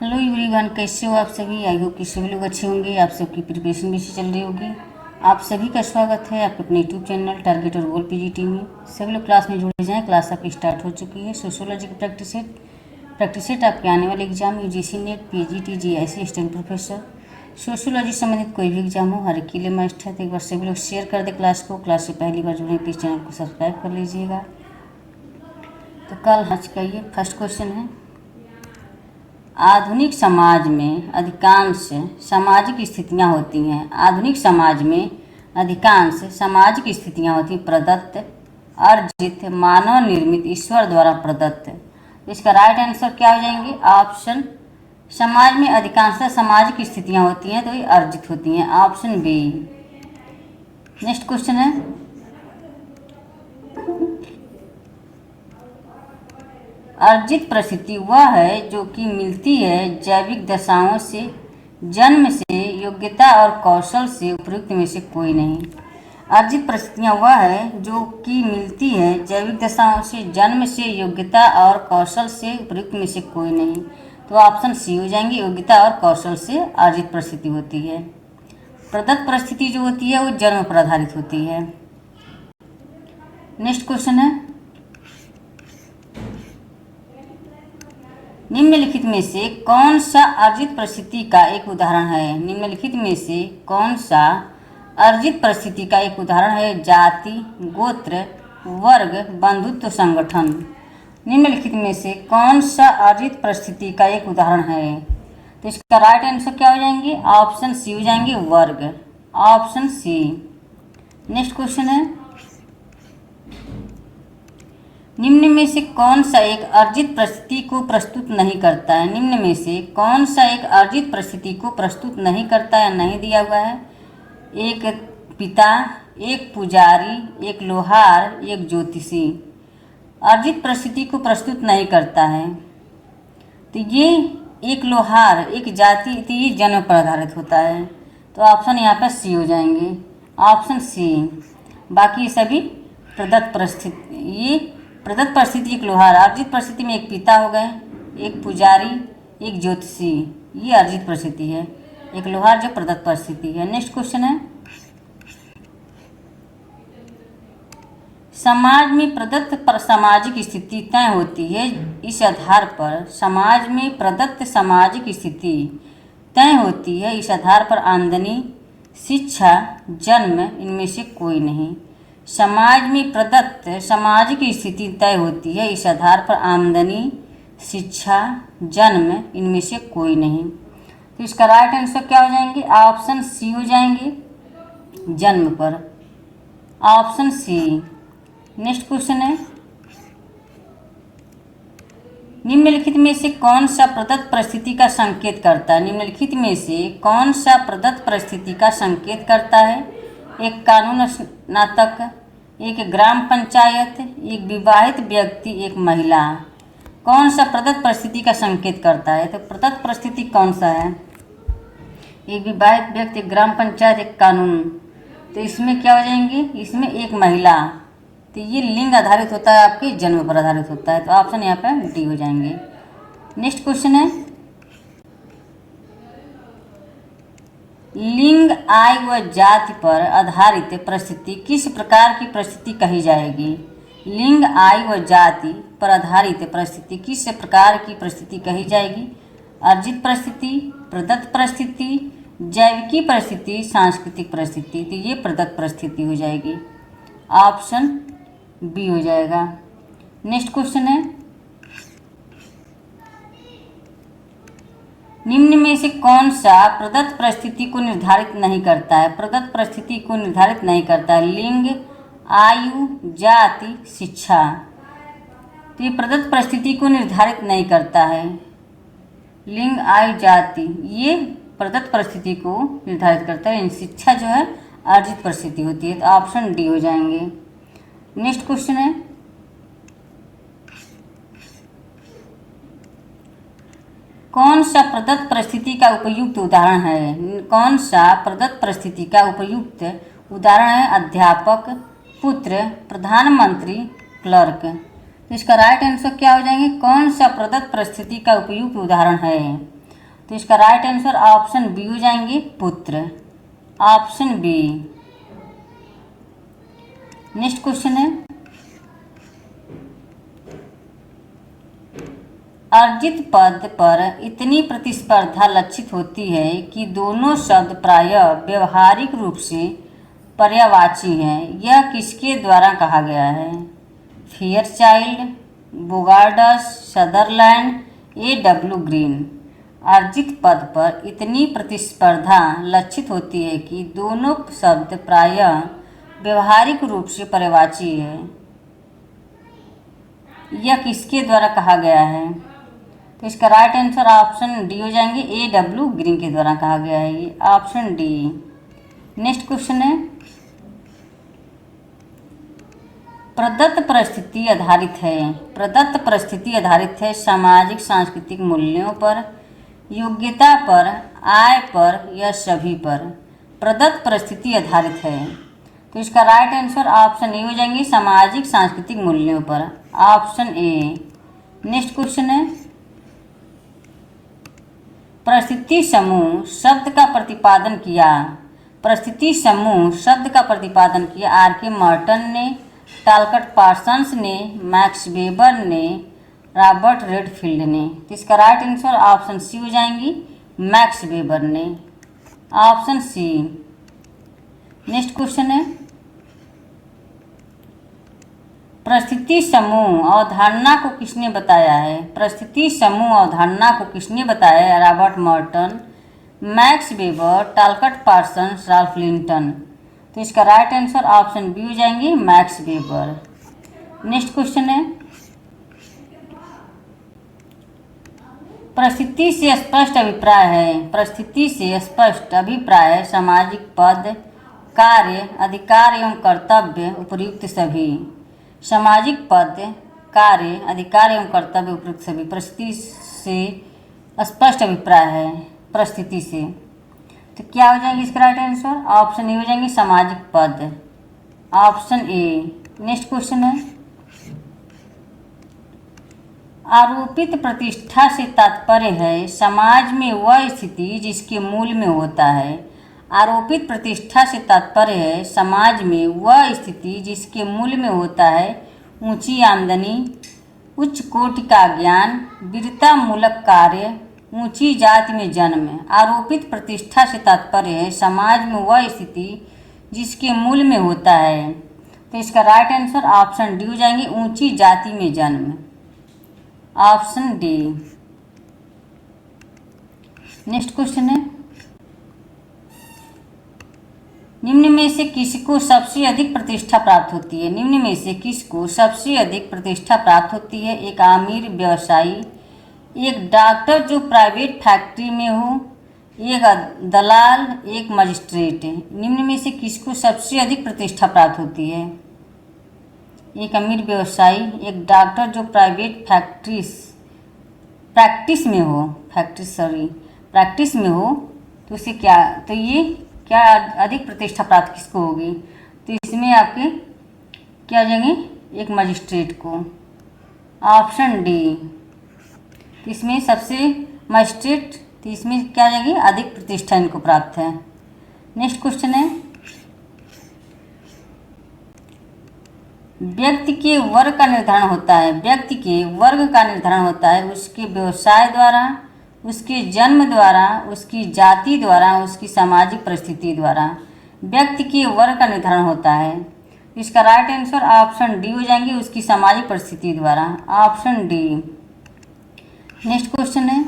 Hello everyone, कैसे हो आप सभी। आई होप कि सभी लोग अच्छे होंगे। आप सबकी प्रिपरेशन भी अच्छी चल रही होगी। आप सभी का स्वागत है आपके अपने यूट्यूब चैनल टारगेट और गोल पीजीटी में। सभी लोग क्लास में जुड़े जाएं। क्लास आपकी स्टार्ट हो चुकी है। सोशियोलॉजी की प्रैक्टिस सेट आपके आने वाले exam UGC net, PGT, GIC, assistant professor, sociology संबंधित कोई भी एग्जाम हो, हर एक के लिए मस्ट है। तो एक बार सभी लोग शेयर कर दें क्लास को। क्लास से पहली बार जुड़े प्लीज़ चैनल को सब्सक्राइब कर लीजिएगा। तो कल आज का ये फर्स्ट क्वेश्चन है। आधुनिक समाज में अधिकांश सामाजिक स्थितियां होती हैं। आधुनिक समाज में अधिकांश सामाजिक स्थितियां होती हैं प्रदत्त, अर्जित, मानव निर्मित, ईश्वर द्वारा प्रदत्त। तो इसका राइट आंसर क्या हो जाएंगे? ऑप्शन, समाज में अधिकांशतः सामाजिक स्थितियां होती हैं तो ये अर्जित होती हैं। Option B. नेक्स्ट क्वेश्चन है, अर्जित परिस्थिति वह है जो कि मिलती है जैविक दशाओं से, जन्म से, योग्यता और कौशल से, उपयुक्त में से कोई नहीं। अर्जित परिस्थितियाँ वह है जो कि मिलती है जैविक दशाओं से, जन्म से, योग्यता और कौशल से, उपयुक्त में से कोई नहीं। तो ऑप्शन सी हो जाएंगे, योग्यता और कौशल से अर्जित परिस्थिति होती है। प्रदत्त परिस्थिति जो होती है वो जन्म पर आधारित होती है। नेक्स्ट क्वेश्चन है, निम्नलिखित में से कौन सा अर्जित परिस्थिति का एक उदाहरण है? निम्नलिखित में से कौन सा अर्जित परिस्थिति का एक उदाहरण है? जाति, गोत्र, वर्ग, बंधुत्व, संगठन। निम्नलिखित में से कौन सा अर्जित परिस्थिति का एक उदाहरण है? तो इसका राइट आंसर क्या हो जाएंगे? ऑप्शन सी हो जाएंगे, वर्ग। Option C. नेक्स्ट क्वेश्चन है, निम्न में से कौन सा एक अर्जित परिस्थिति को प्रस्तुत नहीं करता है? निम्न में से कौन सा एक अर्जित परिस्थिति को प्रस्तुत नहीं करता है? नहीं दिया हुआ है। एक पिता, एक पुजारी, एक लोहार, एक ज्योतिषी। अर्जित परिस्थिति को प्रस्तुत नहीं करता है तो ये एक लोहार, एक जाति, तो ये जन्म पर आधारित होता है। तो ऑप्शन यहाँ पर सी हो जाएंगे, ऑप्शन सी। बाकी सभी प्रदत्त परिस्थिति, ये प्रदत्त परिस्थिति एक लोहार, अर्जित परिस्थिति में एक पिता हो गए, एक पुजारी, एक ज्योतिषी, ये अर्जित परिस्थिति है। एक लोहार जो प्रदत्त परिस्थिति है। नेक्स्ट क्वेश्चन है, समाज में प्रदत्त पर सामाजिक स्थिति तय होती है। इस आधार पर समाज में प्रदत्त सामाजिक स्थिति तय होती है। इस आधार पर आमदनी, शिक्षा, जन्म, इनमें से कोई नहीं। समाज में प्रदत्त सामाजिक स्थिति तय होती है। इस आधार पर आमदनी, शिक्षा, जन्म, इनमें से कोई नहीं। तो इसका राइट आंसर क्या हो जाएंगे? ऑप्शन सी हो जाएंगे, जन्म पर। Option C. नेक्स्ट क्वेश्चन है, निम्नलिखित में से कौन सा प्रदत्त परिस्थिति का संकेत करता है? निम्नलिखित में से कौन सा प्रदत्त परिस्थिति का संकेत करता है? एक कानून स्नातक, एक ग्राम पंचायत, एक विवाहित व्यक्ति, एक महिला। कौन सा प्रदत्त परिस्थिति का संकेत करता है? तो प्रदत्त परिस्थिति कौन सा है? एक विवाहित व्यक्ति, एक ग्राम पंचायत, एक कानून। तो इसमें क्या हो जाएंगे? इसमें एक महिला। तो ये लिंग आधारित होता है, आपके जन्म पर आधारित होता है। तो ऑप्शन यहाँ पे डी हो जाएंगे। नेक्स्ट क्वेश्चन है, लिंग, आयु व जाति पर आधारित परिस्थिति किस प्रकार की परिस्थिति कही जाएगी? लिंग, आयु व जाति पर आधारित परिस्थिति किस प्रकार की परिस्थिति कही जाएगी? अर्जित परिस्थिति, प्रदत्त परिस्थिति, जैविकी परिस्थिति, सांस्कृतिक परिस्थिति। तो ये प्रदत्त परिस्थिति हो जाएगी। ऑप्शन बी हो जाएगा। नेक्स्ट क्वेश्चन है, निम्न में से कौन सा प्रदत्त परिस्थिति को निर्धारित नहीं करता है? प्रदत्त परिस्थिति को निर्धारित नहीं करता है। लिंग, आयु, जाति, शिक्षा। तो ये प्रदत्त परिस्थिति को निर्धारित नहीं करता है। लिंग, आयु, जाति ये प्रदत्त परिस्थिति को निर्धारित करता है। शिक्षा जो है अर्जित परिस्थिति होती है। तो ऑप्शन डी हो जाएंगे। नेक्स्ट क्वेश्चन है, कौन सा प्रदत्त परिस्थिति का उपयुक्त उदाहरण है? कौन सा प्रदत्त परिस्थिति का उपयुक्त उदाहरण है? अध्यापक, पुत्र, प्रधानमंत्री, क्लर्क। तो इसका राइट आंसर क्या हो जाएंगे? कौन सा प्रदत्त परिस्थिति का उपयुक्त उदाहरण है? तो इसका राइट आंसर ऑप्शन बी हो जाएंगे, पुत्र। Option B. नेक्स्ट क्वेश्चन है, अर्जित पद पर इतनी प्रतिस्पर्धा लक्षित होती है कि दोनों शब्द प्रायः व्यवहारिक रूप से पर्यायवाची हैं। यह किसके द्वारा कहा गया है? Fairchild, Bogardus, Sutherland, A.W. Green. अर्जित पद पर इतनी प्रतिस्पर्धा लक्षित होती है कि दोनों शब्द प्रायः व्यवहारिक रूप से पर्यायवाची है। यह किसके द्वारा कहा गया है? तो इसका राइट आंसर ऑप्शन डी हो जाएंगे, A.W. ग्रीन के द्वारा कहा गया है ये, ऑप्शन डी। नेक्स्ट क्वेश्चन है, प्रदत्त परिस्थिति आधारित है। प्रदत्त परिस्थिति आधारित है सामाजिक सांस्कृतिक मूल्यों पर, योग्यता पर, आय पर या सभी पर। प्रदत्त परिस्थिति आधारित है, तो इसका राइट आंसर ऑप्शन ए हो जाएंगे, सामाजिक सांस्कृतिक मूल्यों पर, ऑप्शन ए। नेक्स्ट क्वेश्चन है, परिस्थिति समूह शब्द का प्रतिपादन किया। परिस्थिति समूह शब्द का प्रतिपादन किया R.K. मॉर्टन ने, टालकट पार्सन्स ने, मैक्स वेबर ने, रॉबर्ट रेडफील्ड ने। तो इसका राइट आंसर ऑप्शन सी हो जाएंगी, मैक्स वेबर ने, ऑप्शन सी। नेक्स्ट क्वेश्चन है, परिस्थिति समूह अवधारणा को किसने बताया है? परिस्थिति समूह अवधारणा को किसने बताया है? Robert Morton, Max Weber, Talcott Parsons, Ralph Linton. तो इसका राइट आंसर ऑप्शन बी हो जाएंगे, मैक्स वेबर। नेक्स्ट क्वेश्चन है, परिस्थिति से स्पष्ट अभिप्राय है। परिस्थिति से स्पष्ट अभिप्राय है सामाजिक पद, कार्य, अधिकार एवं कर्तव्य उपयुक्त सभी। सामाजिक पद, कार्य, अधिकार एवं कर्तव्य उपयुक्त सभी। परिस्थिति से स्पष्ट अभिप्राय है, परिस्थिति से, तो क्या हो जाएंगे इसका राइट आंसर? ऑप्शन ए हो जाएंगे, सामाजिक पद, ऑप्शन ए। नेक्स्ट क्वेश्चन है, आरोपित प्रतिष्ठा से तात्पर्य है समाज में वह स्थिति जिसके मूल में होता है। आरोपित प्रतिष्ठा से तात्पर्य है समाज में वह स्थिति जिसके मूल में होता है ऊंची आमदनी, उच्च कोटि का ज्ञान, वीरता मूलक कार्य, ऊंची जाति में जन्म। आरोपित प्रतिष्ठा से तात्पर्य है समाज में वह स्थिति जिसके मूल में होता है, तो इसका राइट आंसर ऑप्शन डी हो जाएंगे, ऊंची जाति में जन्म, ऑप्शन डी। नेक्स्ट क्वेश्चन है, निम्न में से किसको सबसे अधिक प्रतिष्ठा प्राप्त होती है? निम्न में से किसको सबसे अधिक प्रतिष्ठा प्राप्त होती है? एक अमीर व्यवसायी, एक डॉक्टर जो प्राइवेट फैक्ट्री में हो, एक दलाल, एक मजिस्ट्रेट। निम्न में से किसको सबसे अधिक प्रतिष्ठा प्राप्त होती है? एक अमीर व्यवसायी, एक डॉक्टर जो प्रैक्टिस में हो, तो उसे क्या, तो ये क्या अधिक प्रतिष्ठा प्राप्त किसको होगी? तो इसमें आपके क्या हो जाएंगे, एक मजिस्ट्रेट को, ऑप्शन डी। तो इसमें सबसे मजिस्ट्रेट, तो इसमें क्या हो जाएगी, अधिक प्रतिष्ठा इनको प्राप्त है। नेक्स्ट क्वेश्चन है, व्यक्ति के वर्ग का निर्धारण होता है। व्यक्ति के वर्ग का निर्धारण होता है उसके व्यवसाय द्वारा, उसके जन्म द्वारा, उसकी जाति द्वारा, उसकी सामाजिक परिस्थिति द्वारा। व्यक्ति के वर्ग का निर्धारण होता है, इसका राइट आंसर ऑप्शन डी हो जाएंगे, उसकी सामाजिक परिस्थिति द्वारा, ऑप्शन डी। नेक्स्ट क्वेश्चन है,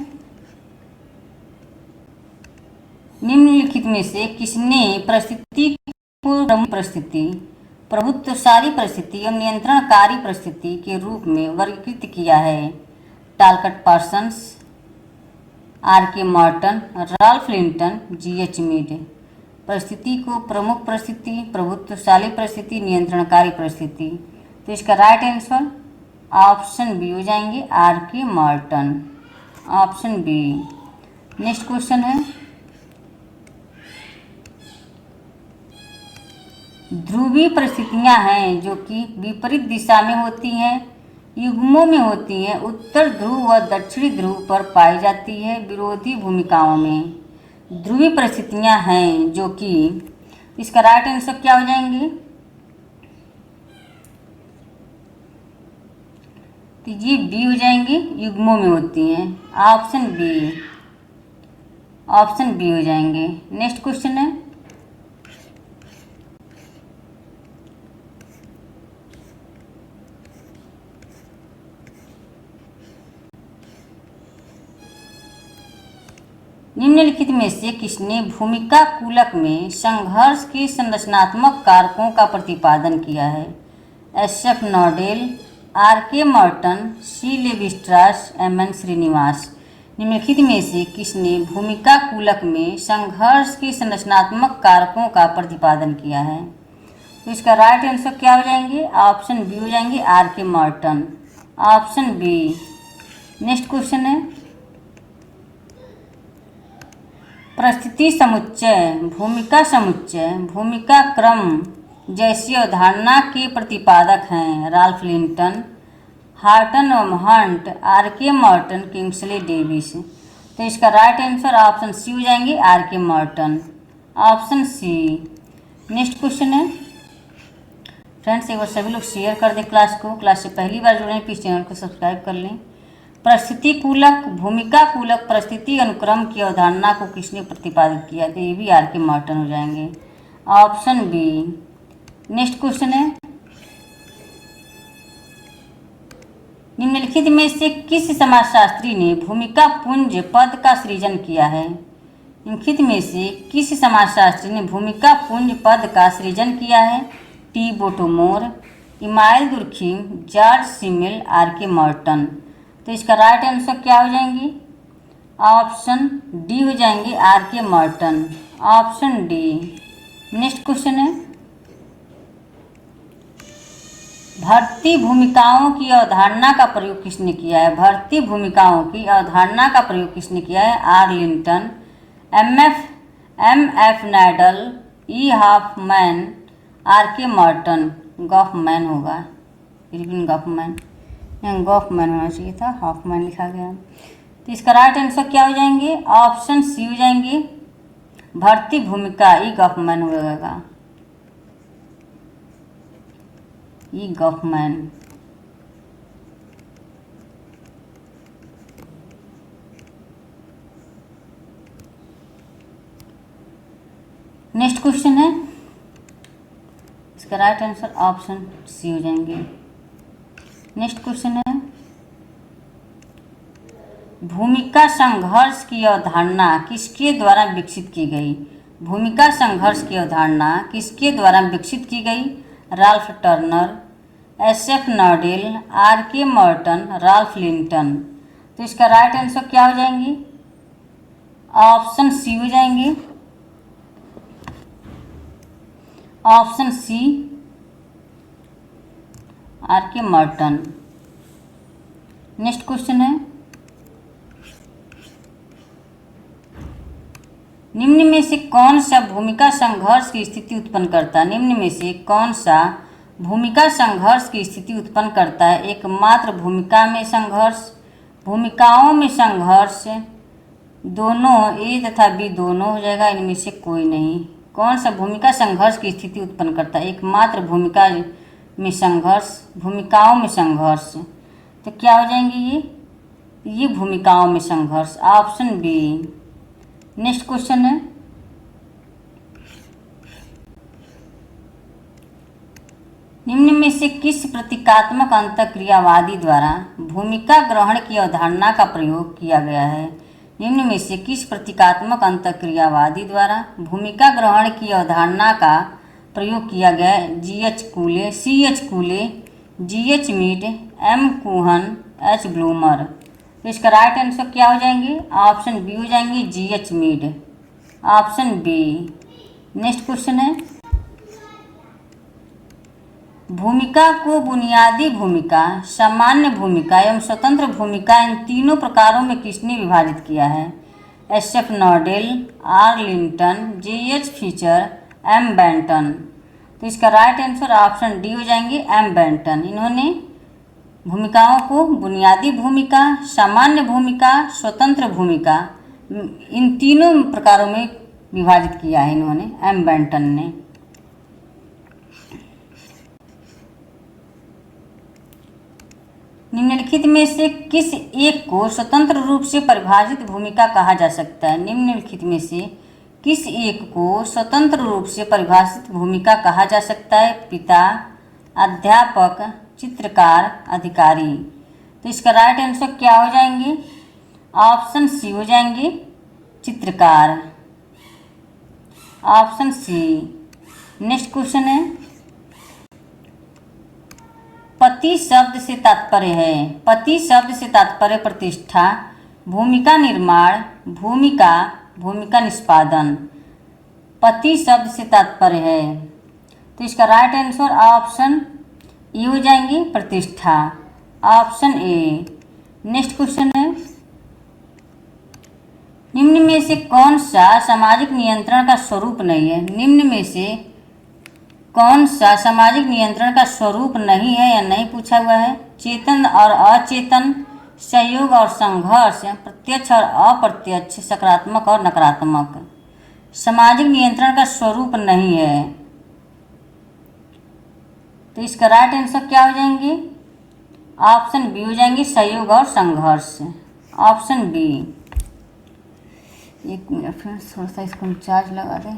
निम्नलिखित में से किसने परिस्थिति को प्रमुख परिस्थिति, प्रभुत्वशाली परिस्थिति एवं नियंत्रणकारी परिस्थिति के रूप में वर्गीकृत किया है? Talcott Parsons, R.K. Morton, Ralph Linton, G.H. Mead. परिस्थिति को प्रमुख परिस्थिति, प्रभुत्वशाली परिस्थिति, नियंत्रणकारी परिस्थिति, तो इसका राइट आंसर ऑप्शन बी हो जाएंगे, R.K. Morton, option B. Next question है, ध्रुवीय परिस्थितियां हैं जो कि विपरीत दिशा में होती हैं। युग्मों में होती हैं, उत्तर ध्रुव व दक्षिणी ध्रुव पर पाई जाती है। विरोधी भूमिकाओं में ध्रुवीय परिस्थितियां हैं जो कि, इसका राइट आंसर क्या हो जाएंगे? तो ये बी हो जाएंगे, युग्मों में होती हैं। ऑप्शन बी, ऑप्शन बी हो जाएंगे। नेक्स्ट क्वेश्चन है, निम्नलिखित में से किसने भूमिका कूलक में संघर्ष के संरचनात्मक कारकों का प्रतिपादन किया है? S F. Nadel, R K. Merton, C. Levi Strauss, M N. Srinivas. निम्नलिखित में से किसने भूमिका कूलक में संघर्ष के संरचनात्मक कारकों का प्रतिपादन किया है? तो इसका राइट आंसर क्या हो जाएंगे? ऑप्शन बी हो जाएंगे, आर.के. Merton. Option B. Next question है, परिस्थिति समुच्चय, भूमिका समुच्चय, भूमिका क्रम जैसी अवधारणा के प्रतिपादक हैं राल्फ लिंटन, हार्टन एवं हंट, आर.के. Merton, Kingsley Davis. तो इसका राइट आंसर ऑप्शन सी हो जाएंगे, आर.के. Merton. Option C. Next question है, फ्रेंड्स एक बार सभी लोग शेयर कर दें क्लास को। क्लास से पहली बार जुड़े हैं प्लीज चैनल को सब्सक्राइब कर लें। परिस्थिति कूलक, भूमिका कूलक परिस्थिति अनुक्रम की अवधारणा को किसने प्रतिपादित किया? तो ये भी आर.के. मर्टन हो जाएंगे। Option B. नेक्स्ट क्वेश्चन है, निम्नलिखित में से किस समाजशास्त्री ने भूमिका पुंज पद का सृजन किया है? निम्नलिखित में से किस समाजशास्त्री ने भूमिका पुंज पद का सृजन किया है? T. Bottomore, Emile Durkheim, George Simmel, R K. Merton. तो इसका राइट आंसर क्या हो जाएंगी? ऑप्शन डी हो जाएंगे, आर.के. Merton. Option D. Next question है, भर्ती भूमिकाओं की अवधारणा का प्रयोग किसने किया है? भर्ती भूमिकाओं की अवधारणा का प्रयोग किसने किया है? R. Linton, M F. Nadel, E. Hoffman, R K. Merton. Goffman होगा, इरविन गॉफमैन, गॉफमैन होना चाहिए था, हॉफमैन लिखा गया। तो इसका राइट आंसर क्या हो जाएंगे? ऑप्शन सी हो जाएंगे, भर्ती भूमिका, ई. गॉफमैन होगा, ई. गॉफमैन। नेक्स्ट क्वेश्चन है, इसका राइट आंसर ऑप्शन सी हो जाएंगे। नेक्स्ट क्वेश्चन है, भूमिका संघर्ष की अवधारणा किसके द्वारा विकसित की गई? भूमिका संघर्ष की अवधारणा किसके द्वारा विकसित की गई? Ralph Turner, S F. Nadel, R K. Merton, Ralph Linton. तो इसका राइट आंसर क्या हो जाएंगे? ऑप्शन सी हो जाएंगे, ऑप्शन सी, आर.के. मर्टन। नेक्स्ट क्वेश्चन है, निम्न में से कौन सा भूमिका संघर्ष की स्थिति उत्पन्न करता है? निम्न में से कौन सा भूमिका संघर्ष की स्थिति उत्पन्न करता है? एकमात्र भूमिका में संघर्ष, भूमिकाओं में संघर्ष, दोनों, ए तथा बी दोनों हो जाएगा, इनमें से कोई नहीं। कौन सा भूमिका संघर्ष की स्थिति उत्पन्न करता है? एकमात्र भूमिका में संघर्ष, भूमिकाओं में संघर्ष। तो क्या हो जाएंगे ये भूमिकाओं में संघर्ष। Option B. नेक्स्ट क्वेश्चन है, निम्न में से किस प्रतीकात्मक अंतःक्रियावादी द्वारा भूमिका ग्रहण की अवधारणा का प्रयोग किया गया है? निम्न में से किस प्रतीकात्मक अंतःक्रियावादी द्वारा भूमिका ग्रहण की अवधारणा का प्रयोग किया गया है? G H. Cooley, C H. Cooley, G H. Mead, M. Kuhn, H. Blumer. तो इसका राइट आंसर क्या हो जाएंगे? ऑप्शन बी हो जाएंगे, G H. Mead. Option B. Next question है, भूमिका को बुनियादी भूमिका, सामान्य भूमिका एवं स्वतंत्र भूमिका इन तीनों प्रकारों में किसने विभाजित किया है? S F. Nadel, R. Linton, G H. Fichter, M. Banton. तो इसका राइट आंसर ऑप्शन डी हो जाएंगे, एम. बेंटन। इन्होंने भूमिकाओं को बुनियादी भूमिका, सामान्य भूमिका, स्वतंत्र भूमिका, इन तीनों प्रकारों में विभाजित किया है इन्होंने, एम बेंटन ने। निम्नलिखित में से किस एक को स्वतंत्र रूप से परिभाषित भूमिका कहा जा सकता है? निम्नलिखित में से किस एक को स्वतंत्र रूप से परिभाषित भूमिका कहा जा सकता है? पिता, अध्यापक, चित्रकार, अधिकारी। तो इसका राइट आंसर क्या हो जाएंगे? ऑप्शन सी हो जाएंगे, चित्रकार। Option C. नेक्स्ट क्वेश्चन है, पति शब्द से तात्पर्य है। पति शब्द से तात्पर्य प्रतिष्ठा, भूमिका निर्माण, भूमिका निष्पादन। पति शब्द से तात्पर्य है, तो इसका राइट आंसर ऑप्शन ए हो जाएंगे, प्रतिष्ठा। Option A. नेक्स्ट क्वेश्चन है, निम्न में से कौन सा सामाजिक नियंत्रण का स्वरूप नहीं है? निम्न में से कौन सा सामाजिक नियंत्रण का स्वरूप नहीं है या नहीं पूछा हुआ है? चेतन और अचेतन, सहयोग और संघर्ष, प्रत्यक्ष और अप्रत्यक्ष, सकारात्मक और नकारात्मक। सामाजिक नियंत्रण का स्वरूप नहीं है, तो इसका राइट आंसर क्या हो जाएंगे? ऑप्शन बी हो जाएंगे, सहयोग और संघर्ष। Option B. एक मिनट फ्रेंड्स, थोड़ा सा इसको चार्ज लगा दें।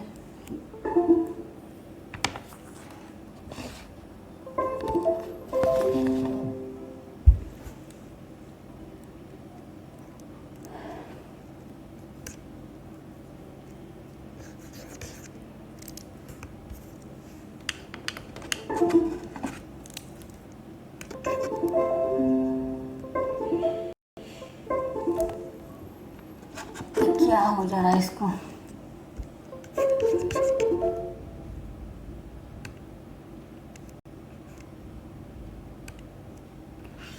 क्या हो जा रहा है इसको?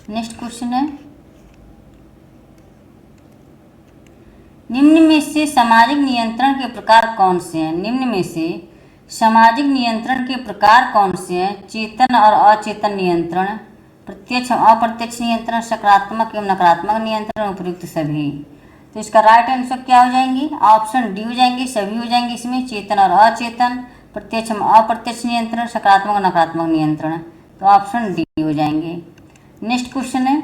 नेक्स्ट क्वेश्चन है, निम्न में से सामाजिक नियंत्रण के प्रकार कौन से हैं? निम्न में से सामाजिक नियंत्रण के प्रकार कौन से हैं? चेतन और अचेतन नियंत्रण, प्रत्यक्ष अप्रत्यक्ष नियंत्रण, सकारात्मक एवं नकारात्मक नियंत्रण, उपयुक्त सभी। तो इसका राइट आंसर क्या हो जाएंगे? ऑप्शन डी हो जाएंगे, सभी हो जाएंगे इसमें, चेतन और अचेतन, प्रत्यक्ष अप्रत्यक्ष नियंत्रण, सकारात्मक और नकारात्मक नियंत्रण। तो ऑप्शन डी हो जाएंगे। नेक्स्ट क्वेश्चन है,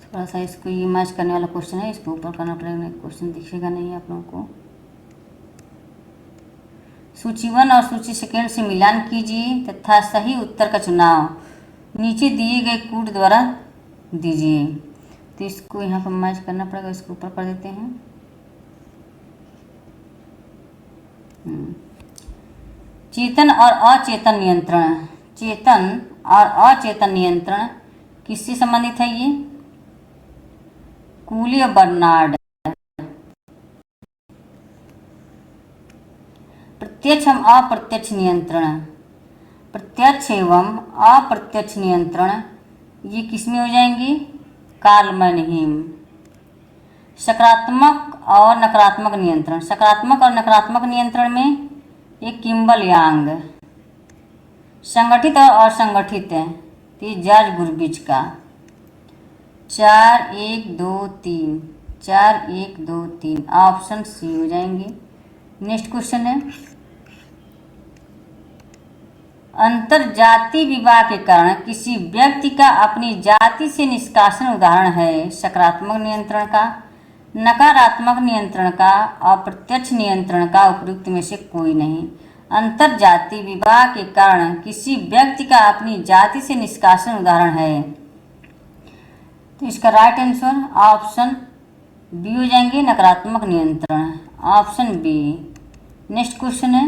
थोड़ा सा इसको ये मैच करने वाला क्वेश्चन है, इसको ऊपर करना पड़ेगा, क्वेश्चन दिखेगा नहीं आप लोगों को। सूची 1 और सूची 2 से मिलान कीजिए तथा सही उत्तर का चुनाव नीचे दिए गए कोड द्वारा दीजिए। तो इसको यहाँ पर मैच करना पड़ेगा, इसको ऊपर कर देते हैं। चेतन और अचेतन नियंत्रण, चेतन और अचेतन नियंत्रण किससे संबंधित है? ये कूली और बर्नार्ड। प्रत्यक्ष एवं अप्रत्यक्ष नियंत्रण, प्रत्यक्ष एवं अप्रत्यक्ष नियंत्रण ये किसमें हो जाएंगी? कार्ल मैनहीम। सकारात्मक और नकारात्मक नियंत्रण, सकारात्मक और नकारात्मक नियंत्रण में एक किम्बल यांग। संगठित और असंगठित है, तो जॉर्ज गुरबिच का। 4 1 2 3, 4 1 2 3, ऑप्शन सी हो जाएंगे। नेक्स्ट क्वेश्चन है, अंतरजातीय विवाह के कारण किसी व्यक्ति का अपनी जाति से निष्कासन उदाहरण है सकारात्मक नियंत्रण का, नकारात्मक नियंत्रण का, अप्रत्यक्ष नियंत्रण का, उपयुक्त में से कोई नहीं। अंतरजातीय विवाह के कारण किसी व्यक्ति का अपनी जाति से निष्कासन उदाहरण है, तो इसका राइट आंसर ऑप्शन बी हो जाएंगे, नकारात्मक नियंत्रण। Option B. नेक्स्ट क्वेश्चन है,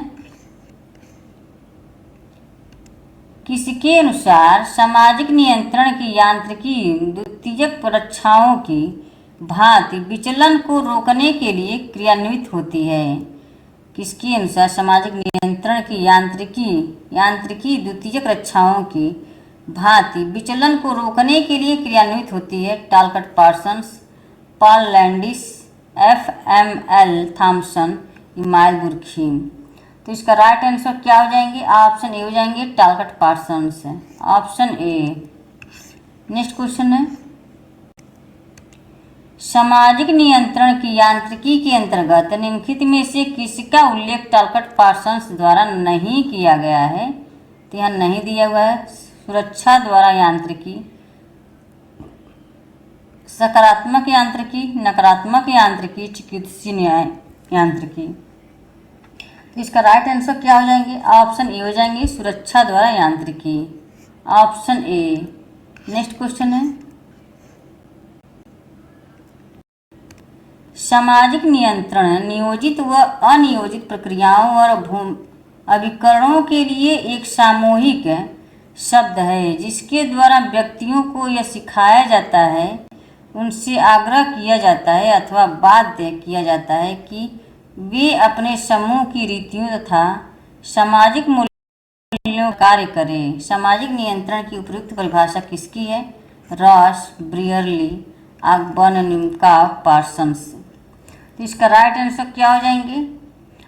किसके अनुसार सामाजिक नियंत्रण की यांत्रिकी द्वितीयक परीक्षाओं की भांति विचलन को रोकने के लिए क्रियान्वित होती है? किसके अनुसार सामाजिक नियंत्रण की यांत्रिकी द्वितीयक रक्षाओं की भांति विचलन को रोकने के लिए क्रियान्वित होती है? Talcott Parsons, Paul Landis, FML Thomson, Emile Durkheim. तो तो इसका राइट आंसर क्या हो जाएंगे? ऑप्शन ए हो जाएंगे, टालकट Parsons, option A. Next question है, सामाजिक नियंत्रण की यांत्रिकी के अंतर्गत निम्नलिखित में से किसका उल्लेख टालकट पार्सन्स द्वारा नहीं किया गया है? तो यहाँ नहीं दिया हुआ है। सुरक्षा द्वारा यांत्रिकी, सकारात्मक यांत्रिकी, नकारात्मक यांत्रिकी, चिकित्सीय यांत्रिकी। तो इसका राइट आंसर क्या हो जाएंगे? ऑप्शन ए हो जाएंगे, सुरक्षा द्वारा यांत्रिकी, ऑप्शन ए। नेक्स्ट क्वेश्चन है, सामाजिक नियंत्रण नियोजित व अनियोजित प्रक्रियाओं और अभिकरणों के लिए एक सामूहिक शब्द है जिसके द्वारा व्यक्तियों को यह सिखाया जाता है, उनसे आग्रह किया जाता है अथवा बाध्य किया जाता है कि वे अपने समूह की रीतियों तथा सामाजिक मूल्यों कार्य करें। सामाजिक नियंत्रण की उपयुक्त परिभाषा किसकी है? Ross, Brierley, Ogburn, Nimkoff, Parsons. तो इसका राइट आंसर क्या हो जाएंगे?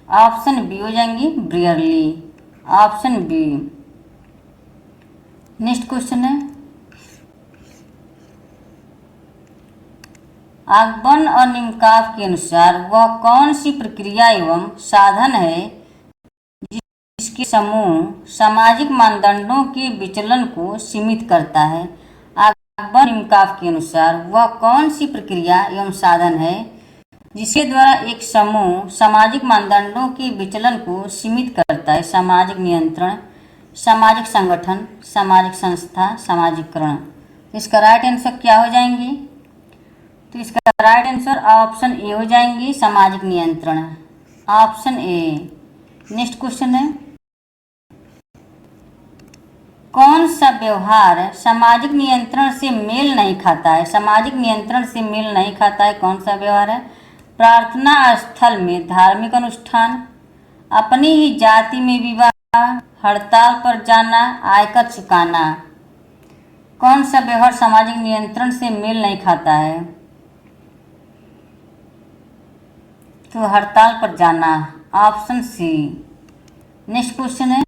ऑप्शन बी हो जाएंगे, Brierley, option B. Next question है, ऑकबर्न और निम्काफ के अनुसार वह कौन सी प्रक्रिया एवं साधन है जिसके समूह सामाजिक मानदंडों के विचलन को सीमित करता है? ऑकबर्न निम्काफ के अनुसार वह कौन सी प्रक्रिया एवं साधन है जिसके द्वारा एक समूह सामाजिक मानदंडों के विचलन को सीमित करता है? सामाजिक नियंत्रण, सामाजिक संगठन, सामाजिक संस्था, सामाजिकरण। तो इसका राइट आंसर क्या हो जाएंगे? तो इसका राइट आंसर ऑप्शन ए हो जाएंगे, सामाजिक नियंत्रण, ऑप्शन ए। नेक्स्ट क्वेश्चन है, कौन सा व्यवहार सामाजिक नियंत्रण से मेल नहीं खाता है? सामाजिक नियंत्रण से मेल नहीं खाता है, कौन सा व्यवहार है? प्रार्थना स्थल में धार्मिक अनुष्ठान, अपनी ही जाति में विवाह, हड़ताल पर जाना, आयकर चुकाना। कौन सा व्यवहार सामाजिक नियंत्रण से मेल नहीं खाता है? तो हड़ताल पर जाना, ऑप्शन सी। नेक्स्ट क्वेश्चन है,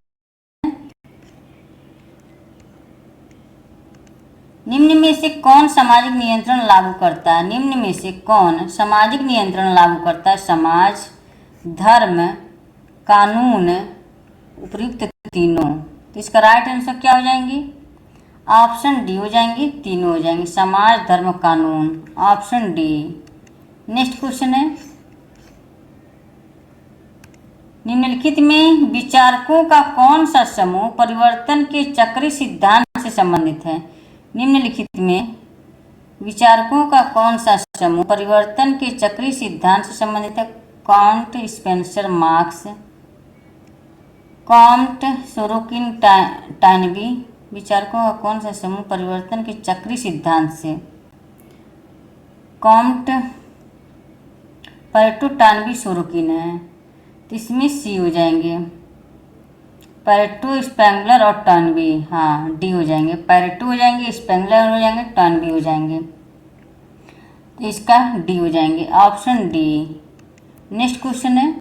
निम्न में से कौन सामाजिक नियंत्रण लागू करता है? निम्न में से कौन सामाजिक नियंत्रण लागू करता है? समाज, धर्म, कानून, उपयुक्त तीनों। तो इसका राइट आंसर क्या हो जाएंगे? ऑप्शन डी हो जाएंगे, तीनों हो जाएंगे, समाज, धर्म, कानून, ऑप्शन डी। नेक्स्ट क्वेश्चन है, निम्नलिखित में विचारकों का कौन सा समूह परिवर्तन के चक्रीय सिद्धांत से संबंधित है? निम्नलिखित में विचारकों का कौन सा समूह परिवर्तन के चक्रीय सिद्धांत से संबंधित है? Can't, Spencer, marks, Comte, Sorokin, Toynbee. विचारकों का कौन सा समूह परिवर्तन के चक्रीय सिद्धांत से? कॉम्ट, पैरेटो, टाइनबी, सोरोकिन है। तो इसमें सी हो जाएंगे, पैरेटो, स्पेंगलर और टर्नबी। हाँ, डी हो जाएंगे, पैरेटो हो जाएंगे, स्पेंगलर हो जाएंगे, टर्नबी हो जाएंगे। तो इसका डी हो जाएंगे, ऑप्शन डी। नेक्स्ट क्वेश्चन है,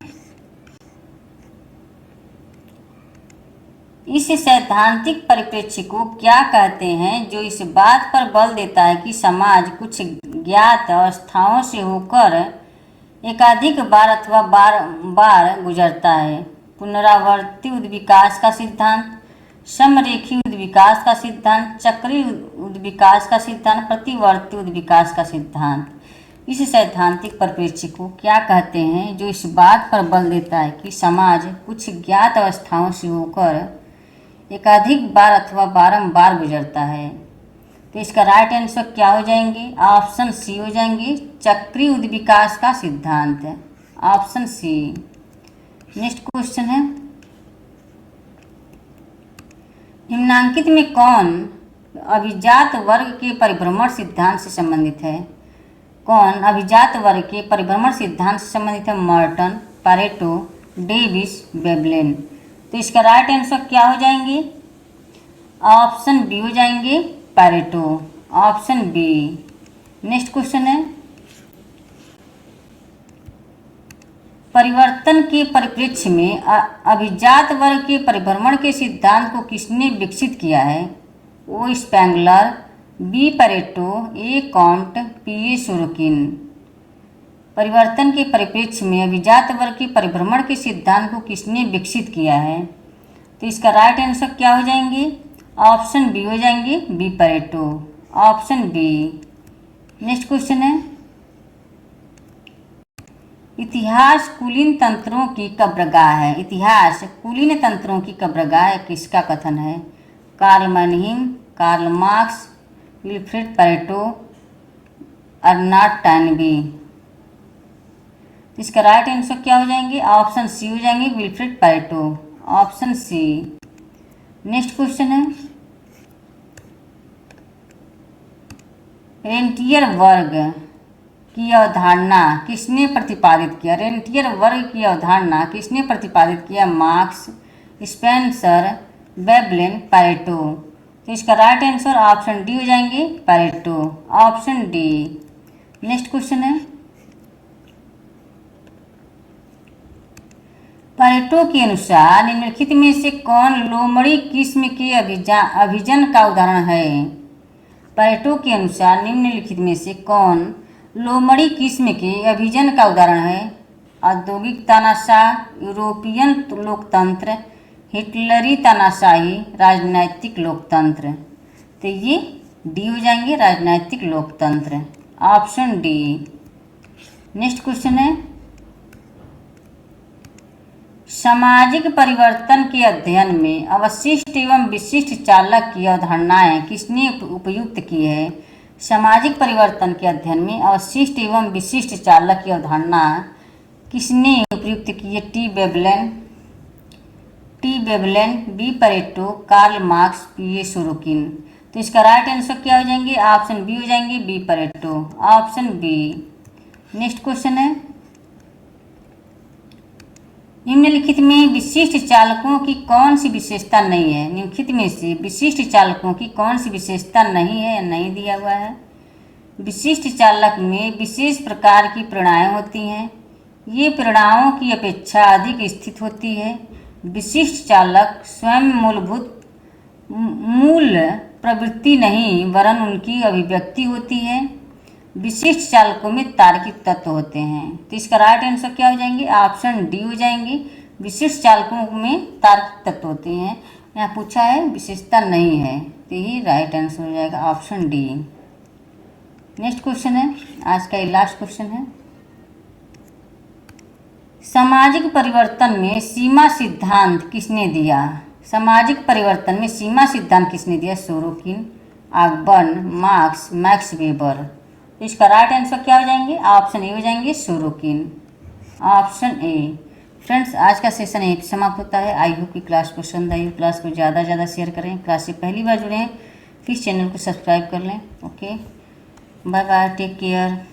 इस सैद्धांतिक परिप्रेक्ष्य को क्या कहते हैं जो इस बात पर बल देता है कि समाज कुछ ज्ञात अवस्थाओं से होकर एकाधिक बार अथवा बार गुजरता है? पुनरावर्ती उद्विकास का सिद्धांत, समरेखी उद्विकास का सिद्धांत, चक्रीय उद्विकास का सिद्धांत, प्रतिवर्ती उद्विकास का सिद्धांत। इस सैद्धांतिक परिप्रेक्ष्य को क्या कहते हैं जो इस बात पर बल देता है कि समाज कुछ ज्ञात अवस्थाओं से होकर एकाधिक बार अथवा बारंबार गुजरता है? तो इसका राइट आंसर क्या हो जाएंगे? ऑप्शन सी हो जाएंगे, चक्रीय उद्विकास का सिद्धांत, ऑप्शन सी। नेक्स्ट क्वेश्चन है, निम्नांकित में कौन अभिजात वर्ग के परिभ्रमण सिद्धांत से संबंधित है? कौन अभिजात वर्ग के परिभ्रमण सिद्धांत से संबंधित है? Morton, Pareto, Davis, Veblen. तो इसका राइट आंसर क्या हो जाएंगे? ऑप्शन बी हो जाएंगे, Pareto, option B. Next question है, परिवर्तन के परिप्रेक्ष्य में अभिजात वर्ग के परिभ्रमण के सिद्धांत को किसने विकसित किया है? O Spengler, B Pareto, A Comte, P A Sorokin. परिवर्तन के परिप्रेक्ष्य में अभिजात वर्ग के परिभ्रमण के सिद्धांत को किसने विकसित किया है? तो इसका राइट आंसर क्या हो जाएंगे? ऑप्शन बी हो जाएंगे, B Pareto, option B. Next question है, इतिहास कुलीन तंत्रों की कब्रगाह है। इतिहास कुलीन तंत्रों की कब्रगाह किसका कथन है? Karl Mannheim, Karl Marx, Vilfredo Pareto, Arnold Toynbee. इसका राइट आंसर क्या हो जाएंगे? ऑप्शन सी हो जाएंगे, Vilfredo Pareto, option C. Next question है, रेंटियर वर्ग की अवधारणा किसने प्रतिपादित किया? रेंटियर वर्ग की अवधारणा किसने प्रतिपादित किया? Marks, Spencer, Veblen, Pareto. तो इसका राइट आंसर ऑप्शन डी हो जाएंगे, Pareto, option D. Next question है, पैरेटो के अनुसार निम्नलिखित में से कौन लोमड़ी किस्म के अभिजन का उदाहरण है? पैरेटो के अनुसार निम्नलिखित में से कौन लोमड़ी किस्म के अभिजन का उदाहरण है? औद्योगिक तानाशाह, यूरोपियन लोकतंत्र, हिटलरी तानाशाही, राजनैतिक लोकतंत्र। तो ये डी हो जाएंगे, राजनैतिक लोकतंत्र, ऑप्शन डी। नेक्स्ट क्वेश्चन है, सामाजिक परिवर्तन के अध्ययन में अवशिष्ट एवं विशिष्ट चालक की अवधारणाएं किसने उपयुक्त की है? सामाजिक परिवर्तन के अध्ययन में अवशिष्ट एवं विशिष्ट चालक की अवधारणा किसने उपयुक्त की है? T Veblen, B Pareto, Karl Marx, P A Sorokin. तो इसका राइट आंसर क्या हो जाएंगे? ऑप्शन बी हो जाएंगे, B Pareto, option B. Next question है, निम्नलिखित में विशिष्ट चालकों की कौन सी विशेषता नहीं है? निम्नलिखित में से विशिष्ट चालकों की कौन सी विशेषता नहीं है या नहीं दिया हुआ है? विशिष्ट चालक में विशेष प्रकार की प्रेरणाएं होती हैं, ये प्रेरणाओं की अपेक्षा अधिक स्थित होती है। विशिष्ट चालक स्वयं मूल प्रवृत्ति नहीं वरन उनकी अभिव्यक्ति होती है। विशिष्ट चालकों में तार्किक तत्व होते हैं। तो इसका राइट आंसर क्या हो जाएंगे? ऑप्शन डी हो जाएंगे, विशिष्ट चालकों में तार्किक तत्व होते हैं। यहाँ पूछा है विशेषता नहीं है, तो यही राइट आंसर हो जाएगा, ऑप्शन डी। नेक्स्ट क्वेश्चन है, आज का ये लास्ट क्वेश्चन है, सामाजिक परिवर्तन में सीमा सिद्धांत किसने दिया? सामाजिक परिवर्तन में सीमा सिद्धांत किसने दिया? Sorokin, Ogburn, Marx, Max Weber. तो इसका राइट आंसर क्या हो जाएंगे? ऑप्शन ए हो जाएंगे, सोरोकिन, ऑप्शन ए। फ्रेंड्स, आज का सेशन यहीं समाप्त होता है। आई होप कि क्लास पसंद आई। क्लास को ज़्यादा से ज़्यादा शेयर करें। क्लास से पहली बार जुड़े हैं प्लीज़ चैनल को सब्सक्राइब कर लें। Okay, bye bye, take care.